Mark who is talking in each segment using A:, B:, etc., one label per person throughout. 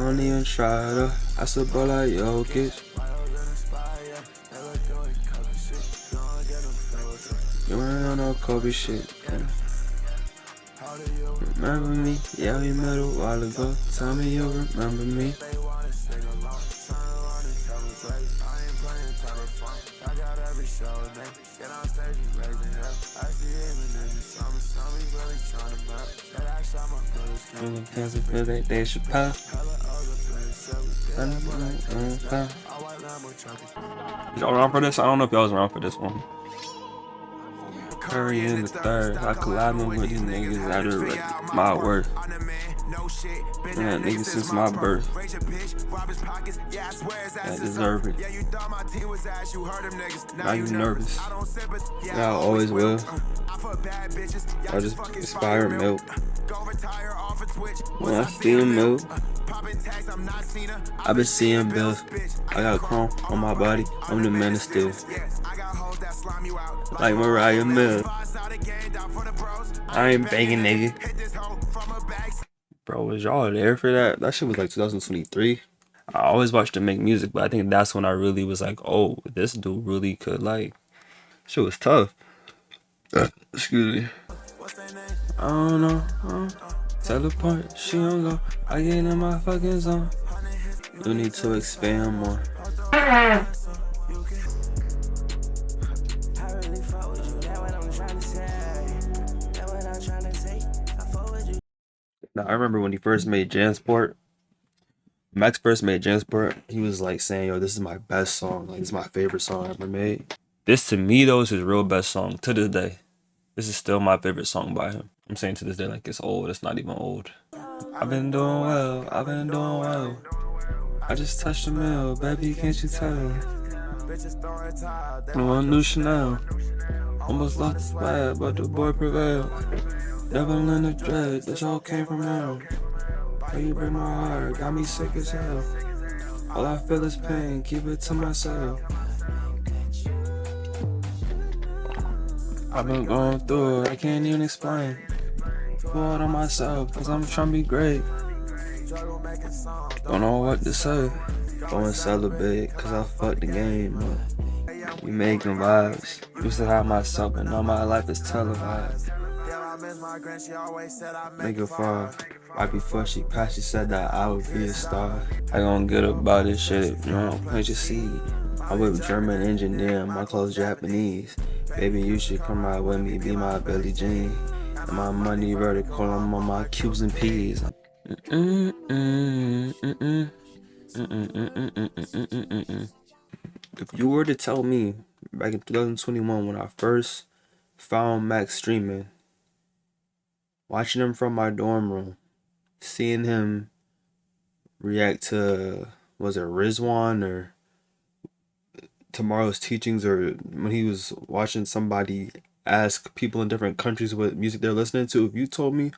A: don't even try to. I still ball like Jokic. You ain't on no Kobe shit. Yeah. Remember me? Yeah, we met a while ago. Tell me you remember me. They should pop. Y'all around for this? I don't know if y'all was around for this one. Curry in the third. I collabing with these niggas that are my worth. Man, niggas since my birth. I deserve it. Now you nervous. Yeah, I always will. I just inspire milk. When I see him milk, I been seeing bills. I got chrome on my body. I'm the man of steel. Like Mariah Mill. I ain't banging, nigga. Bro, was y'all there for that? That shit was like 2023. I always watched him make music, but I think that's when I really was like, oh, this dude really could, like, shit was tough. Excuse me. I don't know. Teleport, she don't go. I get in my fucking zone. You need to expand more. Now, I remember when he first made Jansport. Max first made Jansport. He was like saying, yo, this is my best song. Like, this is my favorite song I ever made. This, to me, though, is his real best song to this day. This is still my favorite song by him. I'm saying to this day like it's old. It's not even old. I've been doing well. I've been doing well. I just touched the mill. Baby, can't you tell? No one knew Chanel. Almost lost the swag, but the boy prevailed. Devil in the dread, this all came from hell. How you break my heart, got me sick as hell. All I feel is pain, keep it to myself. I've been going through it, I can't even explain. Pour it on myself, cause I'm trying to be great. Don't know what to say. Go and celebrate, cause I fucked the game up. We making vibes. Used to have myself, but now my life is televised. Make it far. Right before she passed, she said that I would be a star. I gon' get about this shit, you know, plant your seed. I'm with German engineer, my clothes Japanese. Baby, you should come ride with me, be my Billie Jean. And my money vertical, I'm on my Q's and P's. If you were to tell me back in 2021 when I first found Max streaming, watching him from my dorm room, seeing him react to, was it Rizwan or Tomorrow's Teachings, or when he was watching somebody ask people in different countries what music they're listening to, if you told me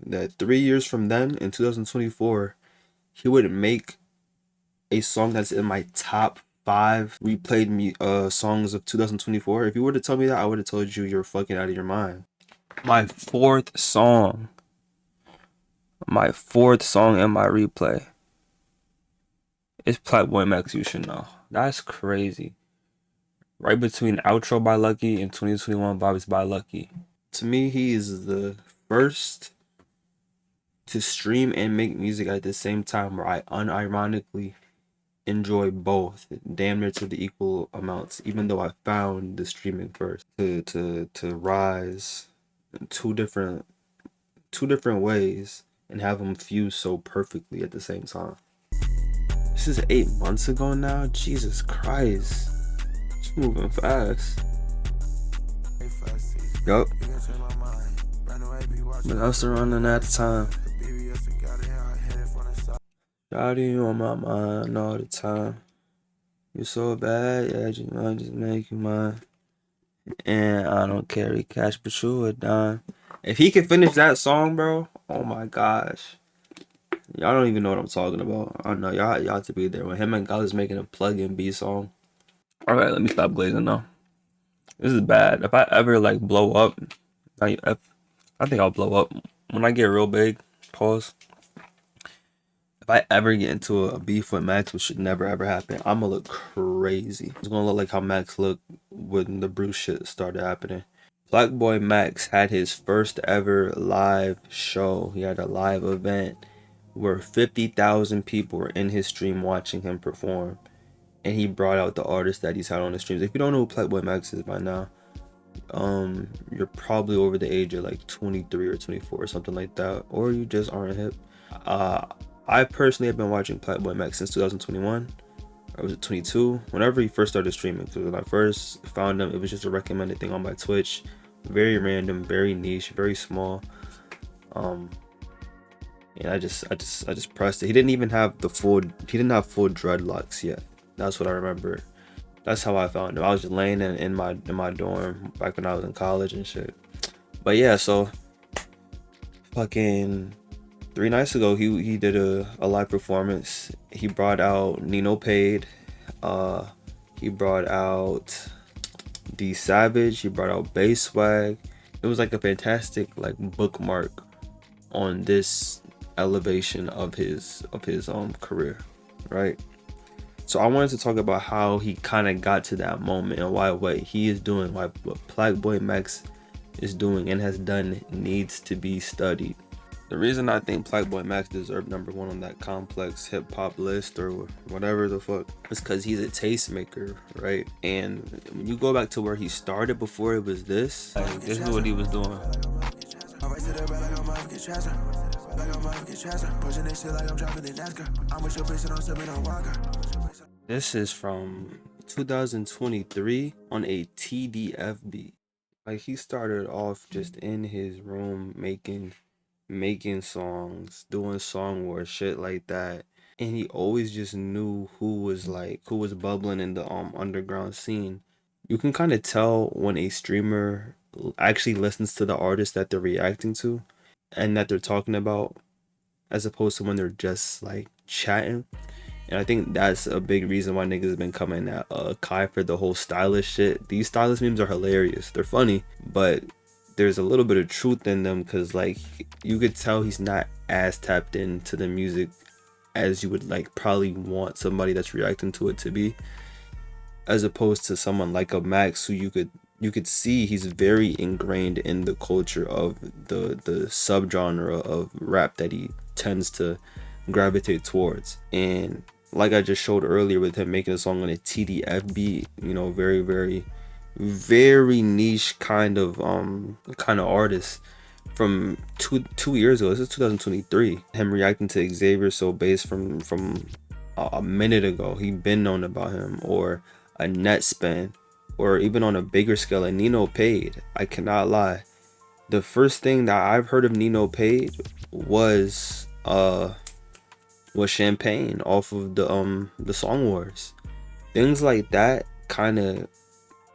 A: that 3 years from then, in 2024, he would make a song that's in my top 5 replayed songs of 2024, if you were to tell me that, I would have told you you're fucking out of your mind. My fourth song in my replay is Plaqueboymax, You Should Know. That's crazy. Right between Outro by Lucky and 2021 Vibes by Lucky. To me, he is the first to stream and make music at the same time, where I unironically enjoy both damn near to the equal amounts, even though I found the streaming first. To rise in two different ways and have them fuse so perfectly at the same time. This is 8 months ago now. Jesus Christ. It's moving fast. Yup. But I was surrounding at the time. Shawty, you on my mind all the time. You're so bad, yeah, you might just make you mine. And I don't carry cash, but you a dime. If he can finish that song, bro, oh my gosh. Y'all don't even know what I'm talking about. I know y'all have to be there when him and God is making a plug-in B song. Alright, let me stop glazing now. This is bad. If I ever like blow up, I think I'll blow up. When I get real big, pause. If I ever get into a beef with Max, which should never ever happen, I'm gonna look crazy. It's gonna look like how Max looked when the Bruce shit started happening. Plaqueboymax had his first ever live show. He had a live event where 50,000 people were in his stream watching him perform. And he brought out the artists that he's had on the streams. If you don't know who Plaqueboymax is by now, you're probably over the age of like 23 or 24 or something like that, or you just aren't hip. uh I personally have been watching Plaqueboymax since 2021, or was it 22, whenever he first started streaming. Because when I first found him, it was just a recommended thing on my Twitch, very random, very niche, very small. And I just pressed it. He didn't even have he didn't have full dreadlocks yet. That's what I remember. That's how I found him. I was just laying in my dorm back when I was in college and shit. But yeah, so fucking 3 nights ago, he did a live performance. He brought out Nino Paid. He brought out D Savage. He brought out Bass Swag. It was like a fantastic like bookmark on this elevation of his career, right? So I wanted to talk about how he kind of got to that moment and why what he is doing, why what Plaqueboymax is doing and has done needs to be studied. The reason I think Plaqueboymax deserved #1 on that complex hip hop list or whatever the fuck is because he's a tastemaker, right? And when you go back to where he started before it was this, like, this is what he was doing. This is from 2023 on a TDF beat. Like, he started off just in his room making songs, doing song war, shit like that. And he always just knew who was bubbling in the underground scene. You can kind of tell when a streamer actually listens to the artist that they're reacting to and that they're talking about, as opposed to when they're just like chatting. And I think that's a big reason why niggas have been coming at Kai for the whole stylish shit. These stylish memes are hilarious. They're funny, but there's a little bit of truth in them because like you could tell he's not as tapped into the music as you would like probably want somebody that's reacting to it to be, as opposed to someone like a Max who you could see he's very ingrained in the culture of the subgenre of rap that he tends to gravitate towards. And like I just showed earlier with him making a song on a TDF beat, you know, very very very niche kind of artist from two years ago. This is 2023. Him reacting to Xavier So Bass from a minute ago. He been known about him, or a net spin, or even on a bigger scale, a Nino Paid. I cannot lie. The first thing that I've heard of Nino Paid was Champagne off of the Song Wars. Things like that kind of,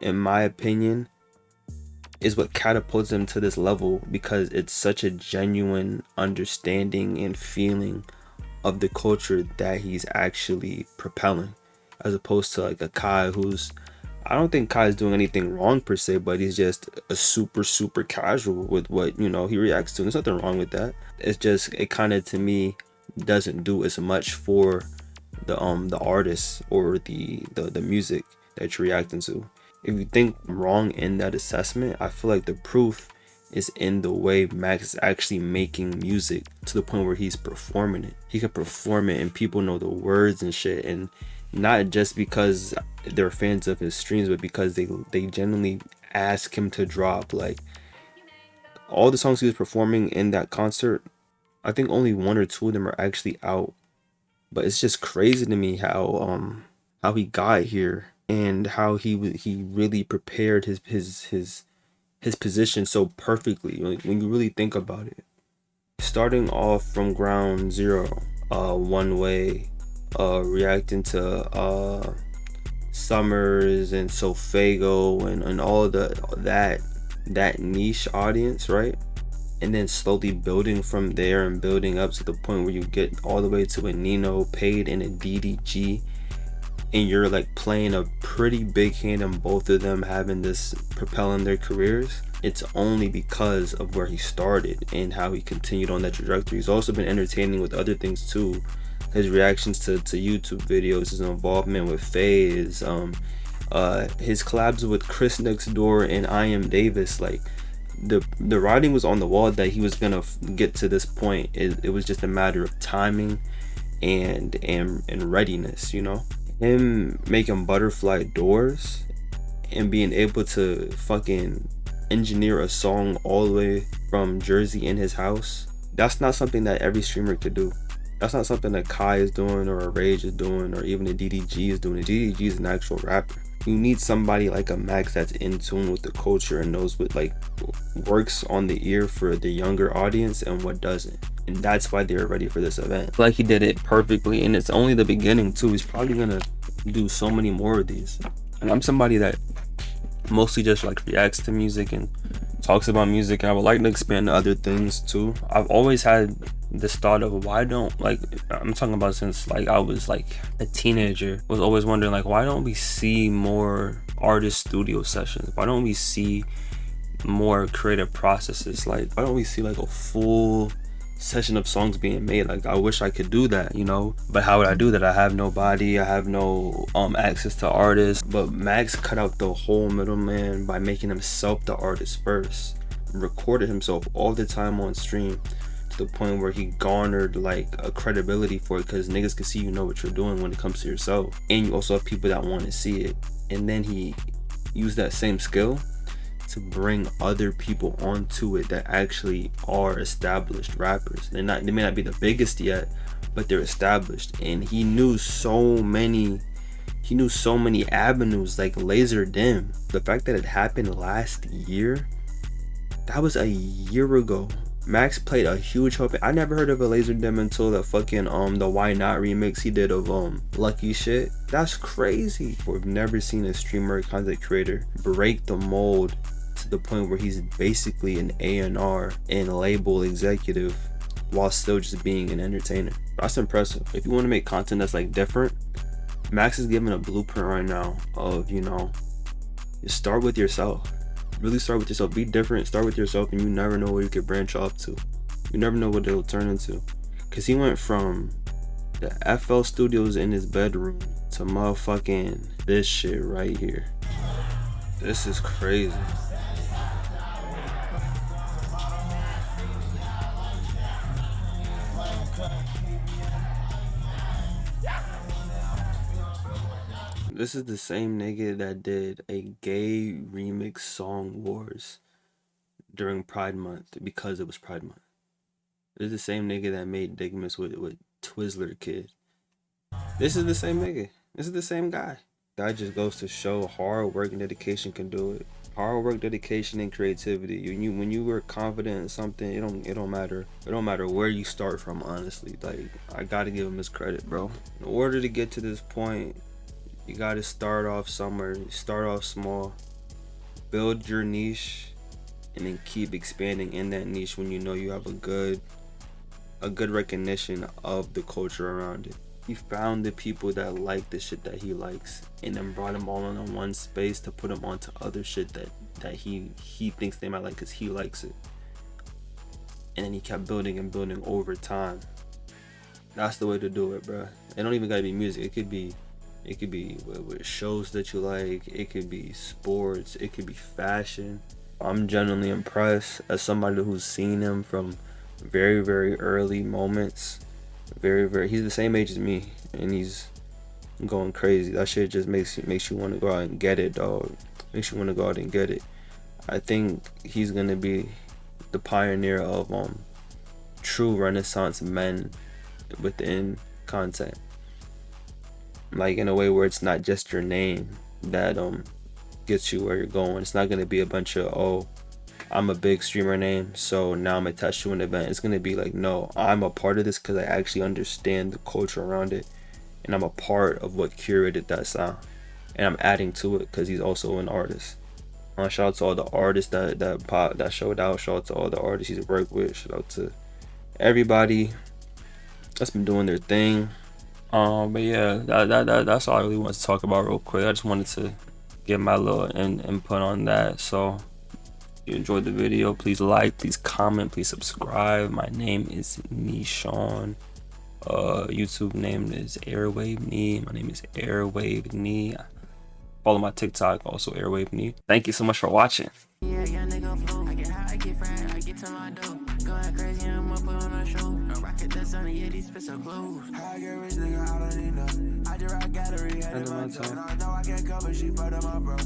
A: in my opinion, is what catapults him to this level, because it's such a genuine understanding and feeling of the culture that he's actually propelling, as opposed to like a Kai who's, I don't think Kai is doing anything wrong per se, but he's just a super casual with what, you know, he reacts to. There's nothing wrong with that. It's just, it kind of, to me, doesn't do as much for the artist or the music that you're reacting to. If you think wrong in that assessment, I feel like the proof is in the way Max is actually making music to the point where he's performing it. He can perform it and people know the words and shit, and not just because they're fans of his streams, but because they genuinely ask him to drop. Like, all the songs he was performing in that concert, I think only 1 or 2 of them are actually out. But it's just crazy to me how he got here and how he really prepared his position so perfectly, like, when you really think about it. Starting off from ground zero, one way, reacting to Summers and Sofago and all that niche audience, right? And then slowly building from there and building up to the point where you get all the way to a Nino Paid and a DDG, and you're like playing a pretty big hand in both of them having this propelling their careers. It's only because of where he started and how he continued on that trajectory. He's also been entertaining with other things too, his reactions to YouTube videos, his involvement with Faze, his collabs with Chris Next Door and I Am Davis. Like the writing was on the wall that he was gonna get to this point. It was just a matter of timing and readiness, you know. Him making butterfly doors and being able to fucking engineer a song all the way from Jersey in his house. That's not something that every streamer could do. That's not something that Kai is doing or a Rage is doing or even a DDG is doing. A DDG is an actual rapper. You need somebody like a Max that's in tune with the culture and knows what like works on the ear for the younger audience and what doesn't. And that's why they're ready for this event. Like he did it perfectly, and it's only the beginning too. He's probably gonna do so many more of these. And I'm somebody that mostly just like reacts to music and talks about music, and I would like to expand to other things too. I've always had this thought of why don't, like, I'm talking about since like I was like a teenager, was always wondering like why don't we see more artist studio sessions? Why don't we see more creative processes? Like why don't we see like a full session of songs being made? Like I wish I could do that, you know, but how would I do that? I have nobody, I have no access to artists. But Max cut out the whole middleman by making himself the artist first, recorded himself all the time on stream to the point where he garnered like a credibility for it, because niggas can see you know what you're doing when it comes to yourself, and you also have people that want to see it. And then he used that same skill to bring other people onto it that actually are established rappers. They may not be the biggest yet, but they're established. And he knew so many avenues, like Laser Dim. The fact that it happened last year, that was a year ago. Max played a huge hope. I never heard of a Laser Dim until the fucking the Why Not remix he did of Lucky Shit. That's crazy. We've never seen a streamer, content creator break the mold to the point where he's basically an A&R and label executive while still just being an entertainer. That's impressive. If you want to make content that's like different, Max is giving a blueprint right now of, you know, just start with yourself. Really start with yourself. Be different. Start with yourself, and you never know where you could branch off to. You never know what it'll turn into. Cause he went from the FL studios in his bedroom to motherfucking this shit right here. This is crazy. This is the same nigga that did a gay remix song wars during Pride Month because it was Pride Month. This is the same nigga that made Digmas with Twizzler Kid. This is the same nigga. This is the same guy. That just goes to show hard work and dedication can do it. Hard work, dedication, and creativity. When you were confident in something, it don't matter. It don't matter where you start from, honestly. Like, I gotta give him his credit, bro. In order to get to this point, you gotta start off somewhere. Start off small, build your niche, and then keep expanding in that niche when you know you have a good recognition of the culture around it. He found the people that like the shit that he likes, and then brought them all in one space to put them onto other shit that he thinks they might like because he likes it. And then he kept building and building over time. That's the way to do it, bro. It don't even gotta be music. It could be with shows that you like. It could be sports. It could be fashion. I'm genuinely impressed as somebody who's seen him from very, very early moments. He's the same age as me, and he's going crazy. That shit just makes you want to go out and get it, dog. Makes you want to go out and get it. I think he's gonna be the pioneer of true Renaissance men within content. Like in a way where it's not just your name that gets you where you're going. It's not gonna be a bunch of, oh, I'm a big streamer name, so now I'm attached to an event. It's gonna be like, no, I'm a part of this because I actually understand the culture around it, and I'm a part of what curated that sound, and I'm adding to it because he's also an artist. Shout out to all the artists that showed out. Shout out to all the artists he's worked with. Shout out to everybody that's been doing their thing. But yeah, that's all I really wanted to talk about real quick. I just wanted to get my little input on that. So if you enjoyed the video, please like, please comment, please subscribe. My name is Nishon. YouTube name is Airwave Knee. My name is Airwave Knee. Follow my TikTok, also Airwave Knee. Thank you so much for watching. Yeah, young nigga flow. I get high, I get fried, I get to my dough. Going crazy, I'm up on a show. A rocket that's on the these bits of clothes. I get rich, nigga, I don't need no. I just rock gallery, I know I can't cover, she part of my bro.